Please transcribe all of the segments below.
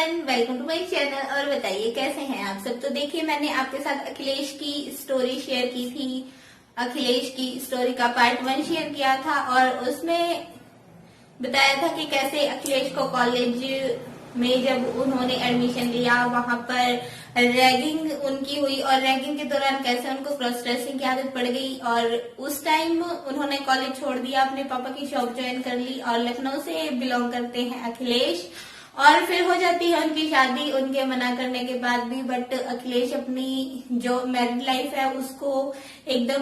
Everyone, welcome to my channel. और बताइए कैसे हैं आप सब। तो देखिए, मैंने आपके साथ अखिलेश की स्टोरी शेयर की थी। अखिलेश की स्टोरी का पार्ट 1 शेयर किया था और उसमें बताया था कि कैसे अखिलेश को कॉलेज में जब उन्होंने एडमिशन लिया वहां पर रैगिंग उनकी हुई और रैगिंग के दौरान कैसे उनको क्रॉस ड्रेसिंग की आदत पड़ गई और उस टाइम उन्होंने कॉलेज छोड़ दिया, अपने पापा की शॉप ज्वाइन कर ली और लखनऊ से बिलोंग करते हैं अखिलेश। और फिर हो जाती है उनकी शादी उनके मना करने के बाद भी। बट अखिलेश अपनी जो मैरिड लाइफ है उसको एकदम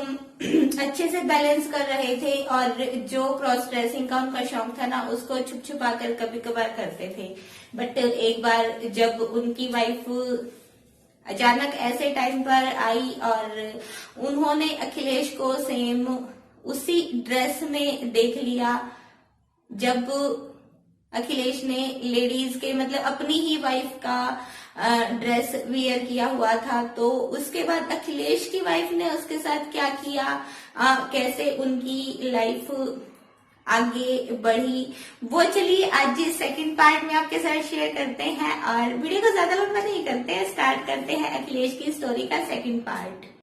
अच्छे से बैलेंस कर रहे थे और जो क्रॉस ड्रेसिंग का उनका शौक था ना उसको छुप छुपा कर कभी कभार करते थे। बट एक बार जब उनकी वाइफ अचानक ऐसे टाइम पर आई और उन्होंने अखिलेश को सेम उसी ड्रेस में देख लिया, जब अखिलेश ने लेडीज के मतलब अपनी ही वाइफ का ड्रेस वियर किया हुआ था, तो उसके बाद अखिलेश की वाइफ ने उसके साथ क्या किया, कैसे उनकी लाइफ आगे बढ़ी, वो चलिए आज सेकंड पार्ट में आपके साथ शेयर करते हैं। और वीडियो को ज्यादा लंबा नहीं करते हैं, स्टार्ट करते हैं अखिलेश की स्टोरी का सेकंड पार्ट।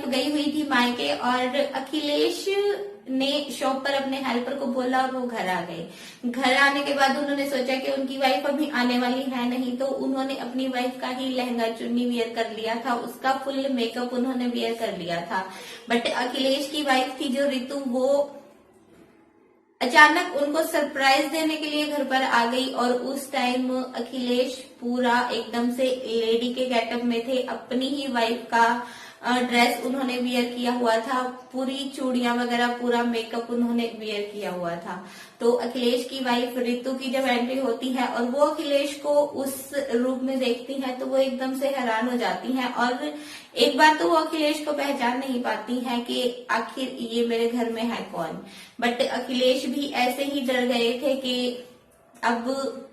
गई हुई थी मायके और अखिलेश ने शॉप पर अपने हेल्पर को बोला और वो घर आ गए। घर आने के बाद उन्होंने सोचा कि उनकी वाइफ अभी आने वाली है नहीं, तो उन्होंने अपनी वाइफ का ही लहंगा चुन्नी वियर कर लिया था, उसका फुल मेकअप उन्होंने वियर कर लिया था। बट अखिलेश की वाइफ थी जो रितु, वो अचानक उनको सरप्राइज देने के लिए घर पर आ गई और उस टाइम अखिलेश पूरा एकदम से लेडी के गेटअप में थे। अपनी ही वाइफ का ड्रेस उन्होंने वियर किया हुआ था, पूरी चूड़ियां वगैरह पूरा मेकअप उन्होंने वियर किया हुआ था। तो अखिलेश की वाइफ रितु की जब एंट्री होती है और वो अखिलेश को उस रूप में देखती है तो वो एकदम से हैरान हो जाती हैं और एक बार तो वो अखिलेश को पहचान नहीं पाती हैं कि आखिर ये मेरे घर में है कौन। बट अखिलेश भी ऐसे ही डर गए थे कि अब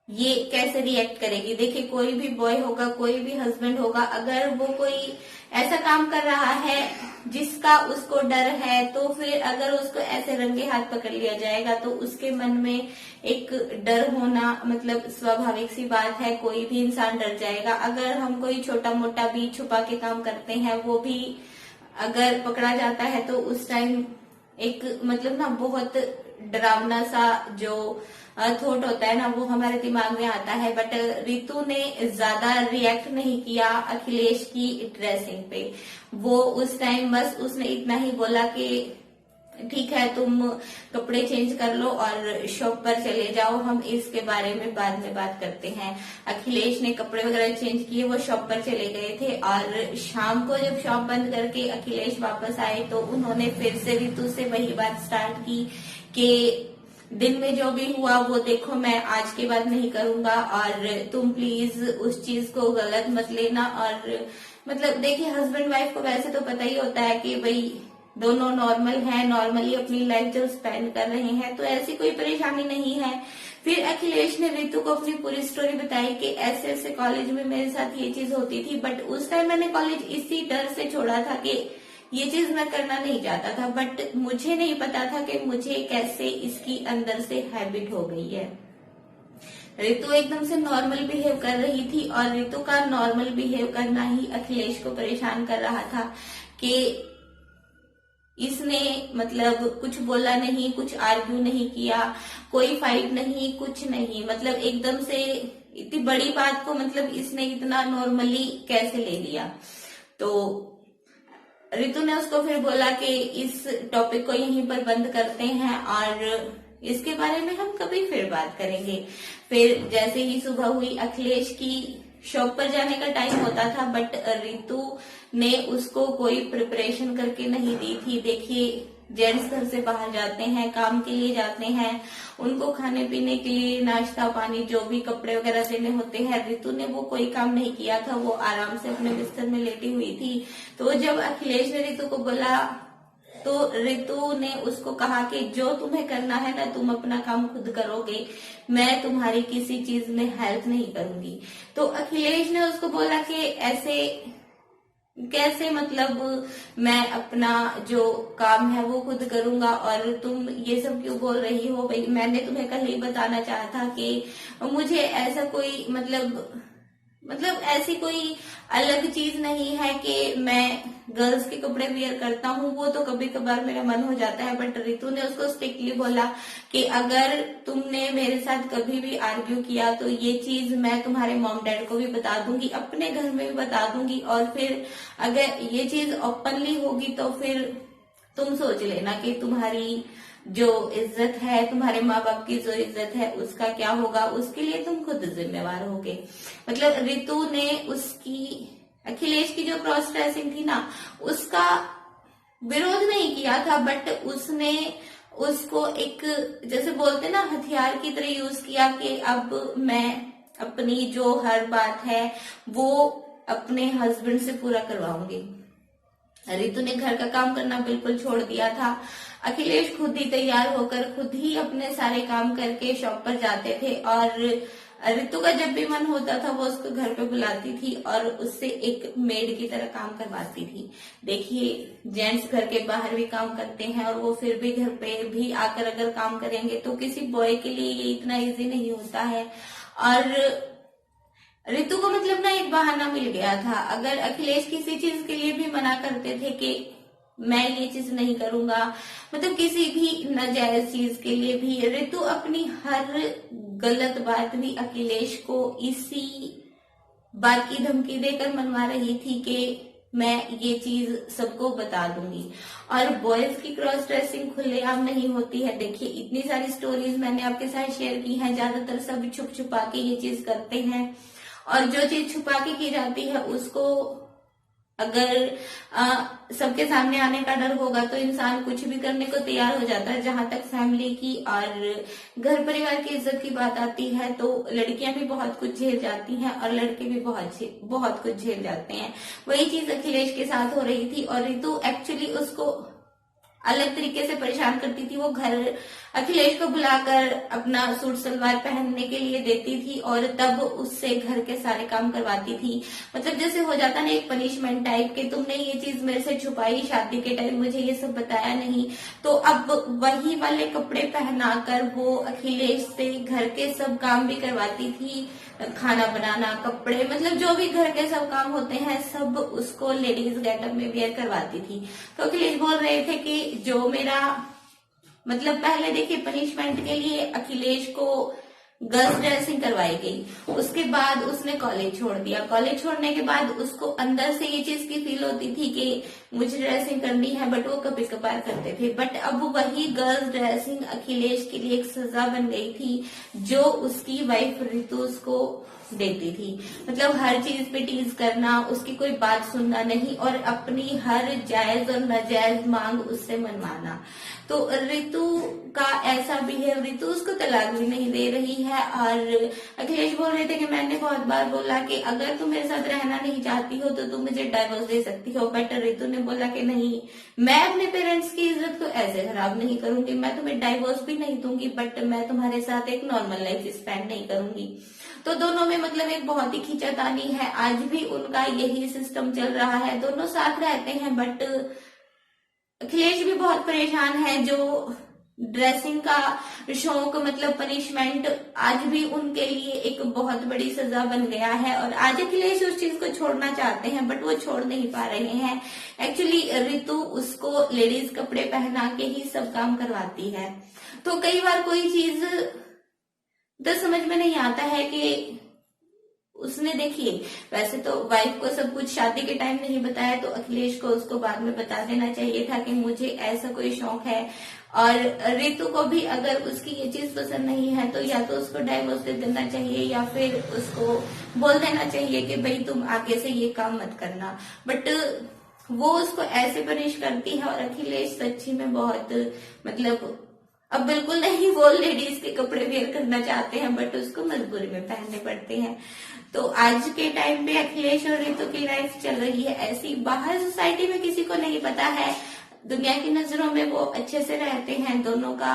ये कैसे रिएक्ट करेगी। देखिए, कोई भी बॉय होगा, कोई भी हस्बैंड होगा, अगर वो कोई ऐसा काम कर रहा है जिसका उसको डर है, तो फिर अगर उसको ऐसे रंगे हाथ पकड़ लिया जाएगा तो उसके मन में एक डर होना मतलब स्वाभाविक सी बात है। कोई भी इंसान डर जाएगा। अगर हम कोई छोटा मोटा भी छुपा के काम करते हैं, वो भी अगर पकड़ा जाता है तो उस टाइम एक मतलब ना बहुत डरावना सा जो थॉट होता है ना वो हमारे दिमाग में आता है। बट रितु ने ज्यादा रिएक्ट नहीं किया अखिलेश की ड्रेसिंग पे। वो उस टाइम बस उसने इतना ही बोला कि ठीक है, तुम कपड़े चेंज कर लो और शॉप पर चले जाओ, हम इसके बारे में बाद में बात करते हैं। अखिलेश ने कपड़े वगैरह चेंज किए, वो शॉप पर चले गए थे और शाम को जब शॉप बंद करके अखिलेश वापस आए तो उन्होंने फिर से रितु से वही बात स्टार्ट की कि दिन में जो भी हुआ वो देखो, मैं आज के बाद नहीं करूंगा और तुम प्लीज उस चीज को गलत मत लेना। और मतलब देखिए, हस्बैंड वाइफ को वैसे तो पता ही होता है कि भाई दोनों नॉर्मल हैं, नॉर्मली अपनी लाइफ जब स्पेंड कर रहे हैं तो ऐसी कोई परेशानी नहीं है। फिर अखिलेश ने रितु को अपनी पूरी स्टोरी बताई कि ऐसे ऐसे कॉलेज में मेरे साथ ये चीज होती थी, बट उस टाइम मैंने कॉलेज इसी डर से छोड़ा था कि ये चीज मैं करना नहीं चाहता था, बट मुझे नहीं पता था कि मुझे कैसे इसकी अंदर से हैबिट हो गई है। रितु एकदम से नॉर्मल बिहेव कर रही थी और रितु का नॉर्मल बिहेव करना ही अखिलेश को परेशान कर रहा था कि इसने मतलब कुछ बोला नहीं, कुछ आर्ग्यू नहीं किया, कोई फाइट नहीं, कुछ नहीं, मतलब एकदम से इतनी बड़ी बात को मतलब इसने इतना नॉर्मली कैसे ले लिया। तो रितु ने उसको फिर बोला कि इस टॉपिक को यहीं पर बंद करते हैं और इसके बारे में हम कभी फिर बात करेंगे। फिर जैसे ही सुबह हुई, अखिलेश की शॉप पर जाने का टाइम होता था, बट रितु ने उसको कोई प्रिपरेशन करके नहीं दी थी। देखिए, जेंट्स घर से बाहर जाते हैं, काम के लिए जाते हैं, उनको खाने पीने के लिए नाश्ता पानी जो भी कपड़े वगैरह देने होते हैं, रितु ने वो कोई काम नहीं किया था। वो आराम से अपने बिस्तर में लेटी हुई थी। तो जब अखिलेश ने रितु को बोला तो रितु ने उसको कहा कि जो तुम्हें करना है ना, तुम अपना काम खुद करोगे, मैं तुम्हारी किसी चीज में हेल्प नहीं करूंगी। तो अखिलेश ने उसको बोला कि ऐसे कैसे मतलब मैं अपना जो काम है वो खुद करूंगा और तुम ये सब क्यों बोल रही हो? भाई मैंने तुम्हें कल ही बताना चाहा था कि मुझे ऐसा कोई मतलब ऐसी कोई अलग चीज नहीं है कि मैं गर्ल्स के कपड़े वियर करता हूँ, वो तो कभी कभार मेरा मन हो जाता है। बट रितु ने उसको स्ट्रिक्टली बोला कि अगर तुमने मेरे साथ कभी भी आर्ग्यू किया तो ये चीज मैं तुम्हारे मॉम डैड को भी बता दूंगी, अपने घर में भी बता दूंगी, और फिर अगर ये चीज ओपनली होगी तो फिर तुम सोच लेना कि तुम्हारी जो इज्जत है, तुम्हारे माँ बाप की जो इज्जत है उसका क्या होगा, उसके लिए तुम खुद जिम्मेवार होगे। मतलब रितु ने उसकी अखिलेश की जो क्रॉस ड्रेसिंग थी ना उसका विरोध नहीं किया था, बट उसने उसको एक जैसे बोलते ना हथियार की तरह यूज किया कि अब मैं अपनी जो हर बात है वो अपने हस्बैंड से पूरा करवाऊंगी। रितु ने घर का काम करना बिल्कुल छोड़ दिया था। अखिलेश खुद ही तैयार होकर खुद ही अपने सारे काम करके शॉप पर जाते थे और रितु का जब भी मन होता था वो उसको घर पे बुलाती थी और उससे एक मेड की तरह काम करवाती थी। देखिए जेंट्स घर के बाहर भी काम करते हैं और वो फिर भी घर पे भी आकर अगर काम करेंगे तो किसी बॉय के लिए ये इतना इजी नहीं होता है। और रितु को मतलब ना एक बहाना मिल गया था। अगर अखिलेश किसी चीज के लिए भी मना करते थे कि मैं ये चीज नहीं करूंगा, मतलब किसी भी नाजायज चीज के लिए भी, रितु अपनी हर गलत बात भी अखिलेश को इसी बात की धमकी देकर मनवा रही थी कि मैं ये चीज सबको बता दूंगी। और बॉयज की क्रॉस ड्रेसिंग खुलेआम नहीं होती है। देखिए इतनी सारी स्टोरीज मैंने आपके साथ शेयर की हैं, ज्यादातर सब छुप छुपा के ये चीज करते हैं और जो चीज छुपा के की जाती है उसको अगर सबके सामने आने का डर होगा तो इंसान कुछ भी करने को तैयार हो जाता है। जहां तक फैमिली की और घर परिवार की इज्जत की बात आती है तो लड़कियां भी बहुत कुछ झेल जाती हैं और लड़के भी बहुत कुछ झेल जाते हैं। वही चीज अखिलेश के साथ हो रही थी और रितु एक्चुअली उसको अलग तरीके से परेशान करती थी। वो घर अखिलेश को बुलाकर अपना सूट सलवार पहनने के लिए देती थी और तब उससे घर के सारे काम करवाती थी। मतलब जैसे हो जाता ना एक पनिशमेंट टाइप के, तुमने ये चीज मेरे से छुपाई, शादी के टाइम मुझे ये सब बताया नहीं, तो अब वही वाले कपड़े पहनाकर वो अखिलेश से घर के सब काम भी करवाती थी। खाना बनाना, कपड़े, मतलब जो भी घर के सब काम होते हैं सब उसको लेडीज गेटअप में वेयर करवाती थी। तो अखिलेश बोल रहे थे कि जो मेरा मतलब पहले देखिए पनिशमेंट के लिए अखिलेश को गर्ल्स ड्रेसिंग करवाई गई, उसके बाद उसने कॉलेज छोड़ दिया। कॉलेज छोड़ने के बाद उसको अंदर से ये चीज की फील होती थी कि मुझे ड्रेसिंग करनी है, बट वो कभी कभार करते थे। बट अब वही गर्ल्स ड्रेसिंग अखिलेश के लिए एक सजा बन गई थी जो उसकी वाइफ रितु उसको देती थी। मतलब हर चीज पे टीज करना, उसकी कोई बात सुनना नहीं और अपनी हर जायज और नाजायज मांग उससे मनवाना। तो रितु का ऐसा बिहेव, रितु उसको तलाक भी नहीं दे रही है। और अखिलेश बोल रहे थे कि मैंने बहुत बार बोला कि अगर तुम मेरे साथ रहना नहीं चाहती हो तो तुम मुझे डाइवोर्स दे सकती हो, बट रितु ने बोला कि नहीं, मैं अपने पेरेंट्स की इज्जत को ऐसे खराब नहीं करूंगी, मैं तुम्हें डाइवोर्स भी नहीं दूंगी, बट मैं तुम्हारे साथ एक नॉर्मल लाइफ स्पेंड नहीं करूंगी। तो दोनों में मतलब एक बहुत ही खींचातानी है। आज भी उनका यही सिस्टम चल रहा है, दोनों साथ रहते हैं, बट अखिलेश भी बहुत परेशान है। जो ड्रेसिंग का शौक, मतलब पनिशमेंट, आज भी उनके लिए एक बहुत बड़ी सजा बन गया है और आज अखिलेश उस चीज को छोड़ना चाहते हैं बट वो छोड़ नहीं पा रहे हैं। एक्चुअली रितु उसको लेडीज कपड़े पहना के ही सब काम करवाती है। तो कई बार कोई चीज तो समझ में नहीं आता है कि उसने, देखिए वैसे तो वाइफ को सब कुछ शादी के टाइम नहीं बताया तो अखिलेश को उसको बाद में बता देना चाहिए था कि मुझे ऐसा कोई शौक है। और रितु को भी अगर उसकी ये चीज पसंद नहीं है तो या तो उसको डाइवोर्स दे देना चाहिए या फिर उसको बोल देना चाहिए कि भाई तुम आगे से ये काम मत करना। बट वो उसको ऐसे पनिश करती है और अखिलेश सच्ची में बहुत, मतलब अब बिल्कुल नहीं वो लेडीज के कपड़े वेयर करना चाहते हैं बट उसको मजबूरी में पहनने पड़ते हैं। तो आज के टाइम पे अखिलेश और रितु की लाइफ चल रही है ऐसी। बाहर सोसाइटी में किसी को नहीं पता है, दुनिया की नजरों में वो अच्छे से रहते हैं, दोनों का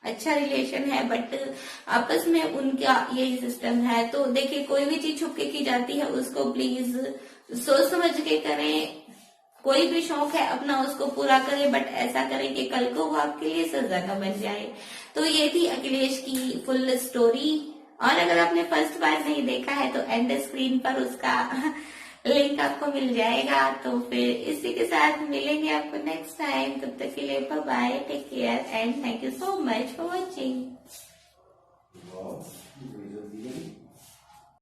अच्छा रिलेशन है, बट आपस में उनका यही सिस्टम है। तो देखिए, कोई भी चीज छुप के की जाती है उसको प्लीज सोच समझ के करें। कोई भी शौक है अपना उसको पूरा करें, बट ऐसा करें कि कल को वो आपके लिए सजा न बन जाए। तो ये थी अखिलेश की फुल स्टोरी। और अगर आपने फर्स्ट बार नहीं देखा है तो एंड स्क्रीन पर उसका लिंक आपको मिल जाएगा। तो फिर इसी के साथ मिलेंगे आपको नेक्स्ट टाइम। तब तक के लिए bye bye, take care and thank you so much for watching.